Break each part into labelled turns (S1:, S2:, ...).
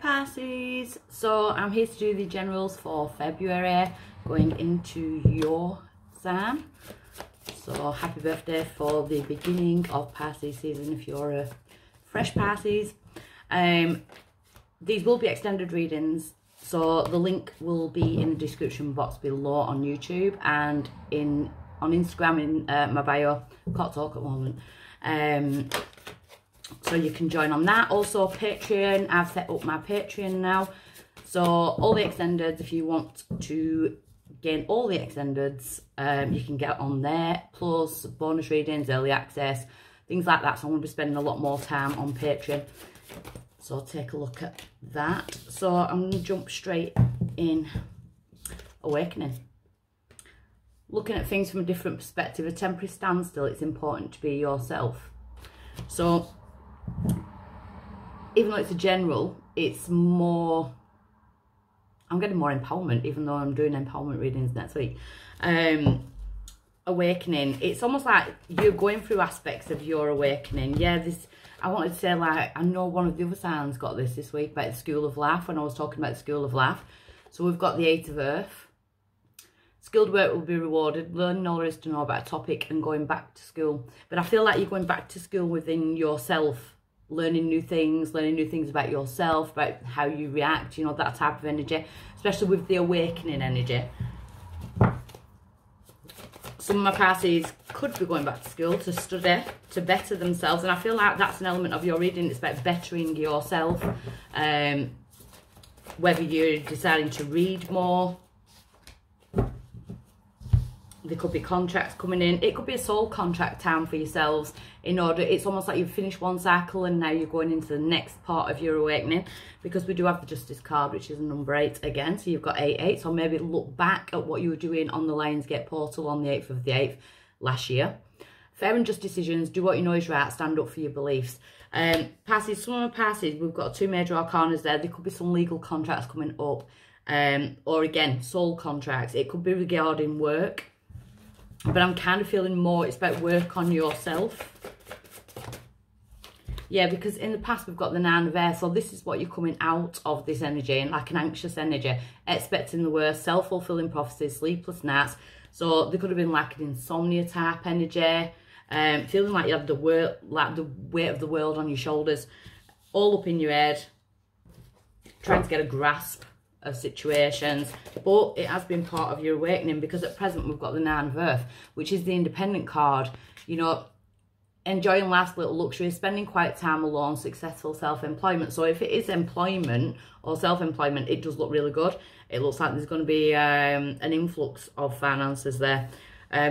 S1: Pisces. So I'm here to do the generals for February going into your sign. So happy birthday for the beginning of Pisces season if you're a fresh Pisces. These will be extended readings, so the link will be in the description box below on YouTube and on Instagram in my bio. Can't talk at the moment. So you can join on that. Also Patreon, I've set up my Patreon now. So all the extendeds, if you want to gain all the extendeds, you can get on there, plus bonus readings, early access, things like that. So I'm going to be spending a lot more time on Patreon. So take a look at that. So I'm going to jump straight in. Awakening. Looking at things from a different perspective, a temporary standstill, it's important to be yourself. So even though it's a general, it's more, I'm getting more empowerment, even though I'm doing empowerment readings next week. Awakening, it's almost like you're going through aspects of your awakening. Yeah, this, I wanted to say, like, I know one of the other signs got this week about the School of Life, when I was talking about the School of Life. So we've got the 8 of Earth. Skilled work will be rewarded, learning all there is to know about a topic and going back to school. But I feel like you're going back to school within yourself, learning new things about yourself, about how you react, you know, that type of energy, especially with the awakening energy. Some of my Pisces could be going back to school to study, to better themselves. And I feel like that's an element of your reading. It's about bettering yourself. Whether you're deciding to read more. There could be contracts coming in. It could be a soul contract time for yourselves. In order, it's almost like you've finished one cycle and now you're going into the next part of your awakening, because we do have the Justice card, which is number 8 again. So you've got 8-8. So maybe look back at what you were doing on the Lionsgate portal on the 8th of the 8th last year. Fair and just decisions. Do what you know is right. Stand up for your beliefs. Pisces, some of my Pisces, we've got 2 major arcanas there. There could be some legal contracts coming up. Or again, soul contracts. It could be regarding work. But I'm kind of feeling more, it's about work on yourself. Yeah, because in the past we've got the 9 of Air. So this is what you're coming out of this energy, and like an anxious energy, expecting the worst, self-fulfilling prophecies, sleepless nights. So there could have been like an insomnia type energy, feeling like you have the weight of the world on your shoulders, all up in your head, trying to get a grasp of situations. But it has been part of your awakening, because at present we've got the 9 of Earth, which is the independent card. You know, enjoying life's little luxuries, spending quiet time alone, successful self-employment. So if it is employment or self-employment, it does look really good. It looks like there's going to be an influx of finances there.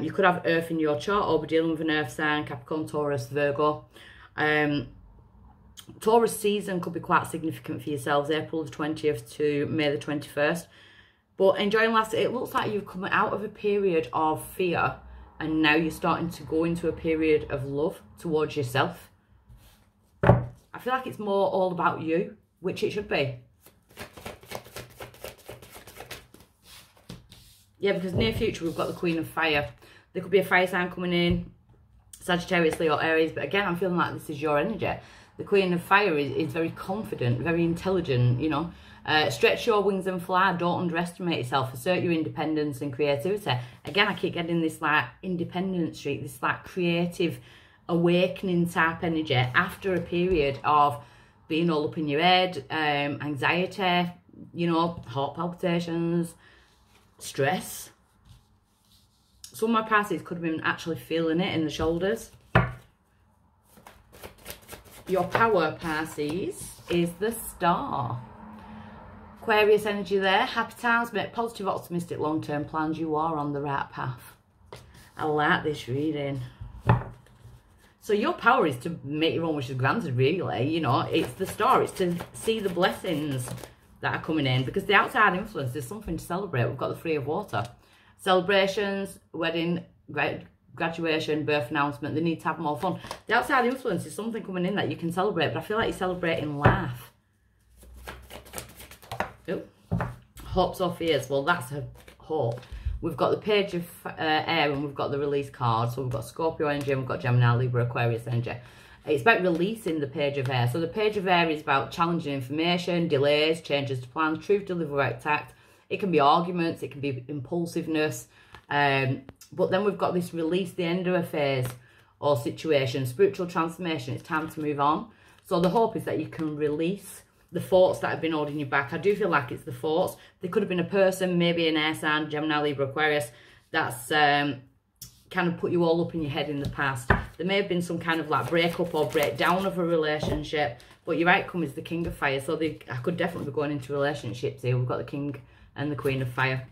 S1: You could have Earth in your chart, or be dealing with an Earth sign, Capricorn, Taurus, Virgo. Taurus season could be quite significant for yourselves, April the 20th to May the 21st. But enjoying life, it looks like you've come out of a period of fear, and now you're starting to go into a period of love towards yourself. I feel like it's more all about you, which it should be. Yeah, because near future we've got the Queen of Fire. There could be a fire sign coming in, Sagittarius, Leo, Aries. But again, I'm feeling like this is your energy. The Queen of Fire is very confident, very intelligent, you know. Stretch your wings and fly. Don't underestimate yourself. Assert your independence and creativity. Again, I keep getting this like independent streak, this like creative awakening type energy after a period of being all up in your head, anxiety, you know, heart palpitations, stress. Some of my Pisces could have been actually feeling it in the shoulders. Your power, Pisces, is the Star. Aquarius energy there. Happy times, make positive, optimistic, long-term plans. You are on the right path. I like this reading. So your power is to make your own wishes granted, really. You know, it's the Star. It's to see the blessings that are coming in. Because the outside influence is something to celebrate. We've got the 3 of Water. Celebrations, wedding, graduation, birth announcement, they need to have more fun. The outside influence is something coming in that you can celebrate, but I feel like you're celebrating life. Oh, hopes or fears. Well, that's a hope. We've got the Page of Air, and we've got the Release card. So we've got Scorpio energy, and we've got Gemini, Libra, Aquarius energy. It's about releasing the Page of Air. So the Page of Air is about challenging information, delays, changes to plans, truth, delivery, right tact. It can be arguments, it can be impulsiveness. But then we've got this release, the end of a phase or situation, spiritual transformation. It's time to move on. So the hope is that you can release the thoughts that have been holding you back. I do feel like it's the thoughts. There could have been a person, maybe an air sign, Gemini, Libra, Aquarius, that's kind of put you all up in your head in the past. There may have been some kind of like breakup or breakdown of a relationship, but your outcome is the King of Fire. So I could definitely be going into relationships here. We've got the King and the Queen of Fire.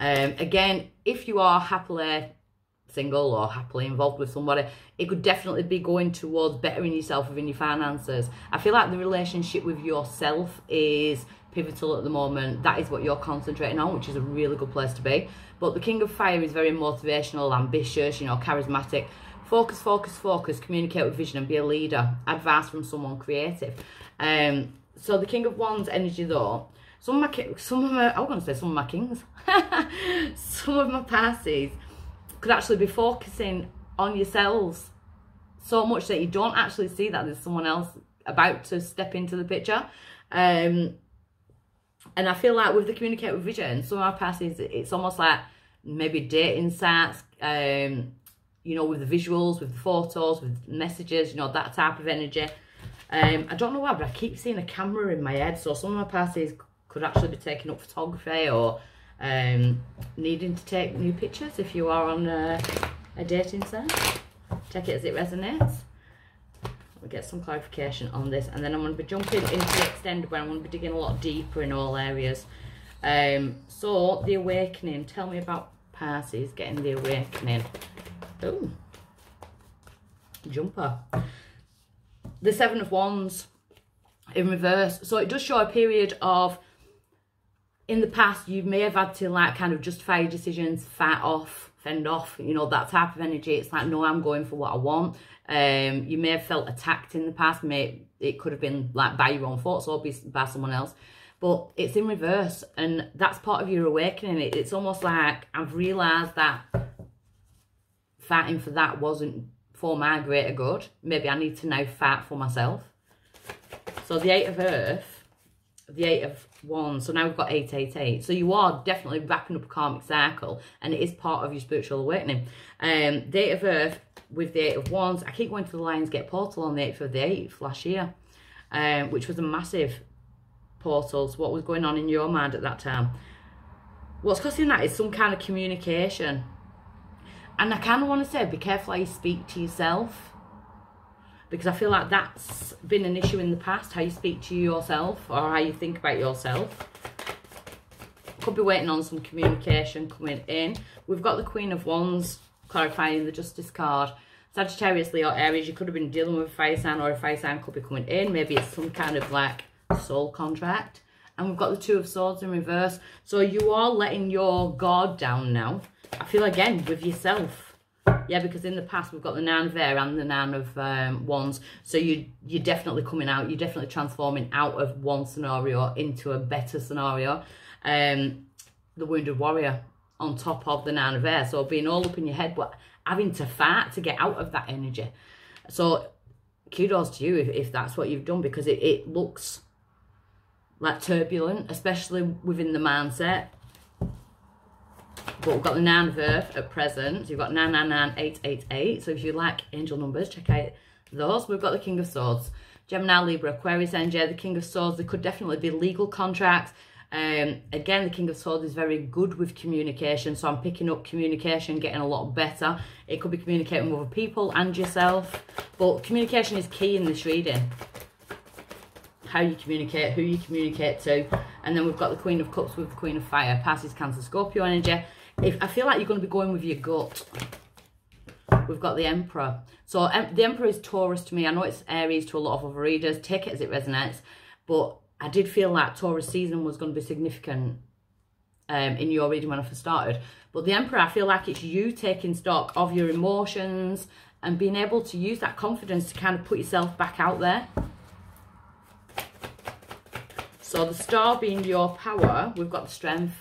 S1: Again, if you are happily single or happily involved with somebody, it could definitely be going towards bettering yourself within your finances. I feel like the relationship with yourself is pivotal at the moment. That is what you're concentrating on, which is a really good place to be. But the King of Fire is very motivational, ambitious, you know, charismatic. Focus, focus, focus, communicate with vision and be a leader. Advice from someone creative. So the King of Wands energy though, some of my kings, some of my Pisces could actually be focusing on yourselves so much that you don't actually see that there's someone else about to step into the picture. And I feel like with the communicate with vision, some of our Pisces, it's almost like maybe dating sites, you know, with the visuals, with the photos, with messages, you know, that type of energy. I don't know why, but I keep seeing a camera in my head. So some of my Pisces could actually be taking up photography or needing to take new pictures. If you are on a dating site, take it as it resonates. We'll get some clarification on this, and then I'm going to be jumping into the extended where I'm going to be digging a lot deeper in all areas. So the awakening, tell me about Pisces getting the awakening. Oh, jumper. The Seven of Wands in reverse. So it does show a period of, in the past, you may have had to like kind of justify your decisions, fight off, fend off, you know, that type of energy. It's like, no, I'm going for what I want. You may have felt attacked in the past. It could have been like by your own thoughts or by someone else. But it's in reverse, and that's part of your awakening. It's almost like I've realised that fighting for that wasn't for my greater good. Maybe I need to now fight for myself. So the Eight of Earth, the Eight of Wands. So now we've got 888. So you are definitely wrapping up a karmic cycle, and it is part of your spiritual awakening. The Eight of Earth with the Eight of Wands. I keep going to the Lionsgate portal on the 8th of the 8th last year, which was a massive portal. So what was going on in your mind at that time? What's causing that is some kind of communication. And I kind of want to say, be careful how you speak to yourself, because I feel like that's been an issue in the past, how you speak to yourself or how you think about yourself. Could be waiting on some communication coming in. We've got the Queen of Wands clarifying the Justice card. Sagittarius, Leo, Aries, you could have been dealing with a fire sign, or a fire sign could be coming in. Maybe it's some kind of like soul contract. And we've got the Two of Swords in reverse. So you are letting your guard down now. I feel again with yourself. Yeah, because in the past we've got the Nine of Air and the Nine of Wands. So you're definitely coming out. You're definitely transforming out of one scenario into a better scenario. The Wounded Warrior on top of the Nine of Air. So being all up in your head, but having to fight to get out of that energy. So kudos to you if that's what you've done, because it looks like turbulent, especially within the mindset. But we've got the Nine of Earth at present. So you've got 999888. So if you like angel numbers, check out those. We've got the King of Swords. Gemini, Libra, Aquarius, NJ, the King of Swords. There could definitely be legal contracts. Again, the King of Swords is very good with communication. So I'm picking up communication, getting a lot better. It could be communicating with other people and yourself. But communication is key in this reading. How you communicate, who you communicate to. And then we've got the Queen of Cups with the Queen of Fire. Pisces, Cancer, Scorpio energy. I feel like you're going to be going with your gut. We've got the Emperor. So the Emperor is Taurus to me. I know it's Aries to a lot of other readers. Take it as it resonates. But I did feel like Taurus season was going to be significant in your reading when I first started. But the Emperor, I feel like it's you taking stock of your emotions and being able to use that confidence to kind of put yourself back out there. So the Star being your power, we've got the Strength.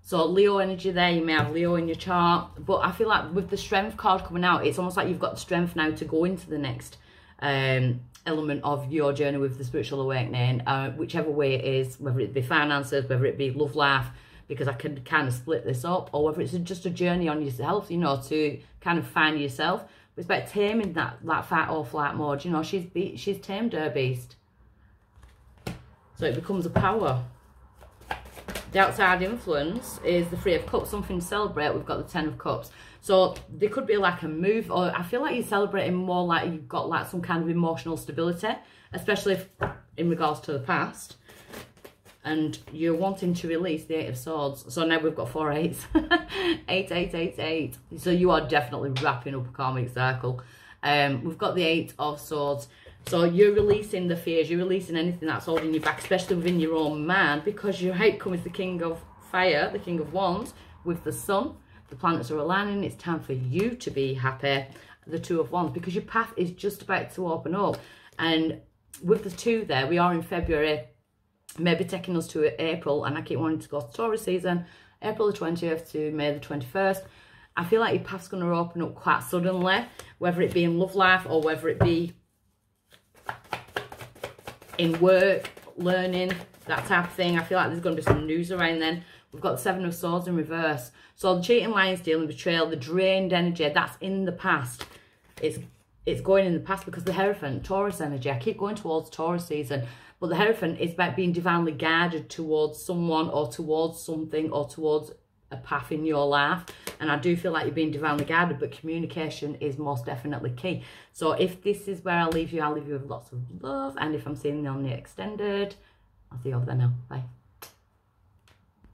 S1: So Leo energy there, you may have Leo in your chart, but I feel like with the strength card coming out, it's almost like you've got the strength now to go into the next element of your journey with the spiritual awakening, whichever way it is, whether it be finances, whether it be love life, because I can kind of split this up, or whether it's just a journey on yourself, you know, to kind of find yourself. It's about taming that fight or flight mode. You know, she's tamed her beast. So it becomes a power. The outside influence is the Three of Cups, something to celebrate. We've got the Ten of Cups. So there could be like a move, or I feel like you're celebrating more like you've got like some kind of emotional stability, especially if, in regards to the past. And you're wanting to release the Eight of Swords. So now we've got 4 eights. 8, 8, 8, 8. So you are definitely wrapping up a karmic cycle. We've got the 8 of Swords. So you're releasing the fears. You're releasing anything that's holding you back, especially within your own mind, because your outcome is the King of Fire, the King of Wands, with the Sun. The planets are aligning. It's time for you to be happy. The Two of Wands, because your path is just about to open up. And with the 2 there, we are in February. Maybe taking us to April, and I keep wanting to go to Taurus season, April the 20th to May the 21st. I feel like your path's going to open up quite suddenly, whether it be in love life or whether it be in work, learning, that type of thing. I feel like there's going to be some news around then. We've got the 7 of Swords in reverse. So the cheating, lying, stealing, betrayal, the drained energy, that's in the past. It's going in the past because the Hierophant, Taurus energy, I keep going towards Taurus season. But the Hierophant is about being divinely guided towards someone or towards something or towards a path in your life. And I do feel like you're being divinely guided, but communication is most definitely key. So if this is where I'll leave you with lots of love. And if I'm seeing you on the extended, I'll see you over there now. Bye.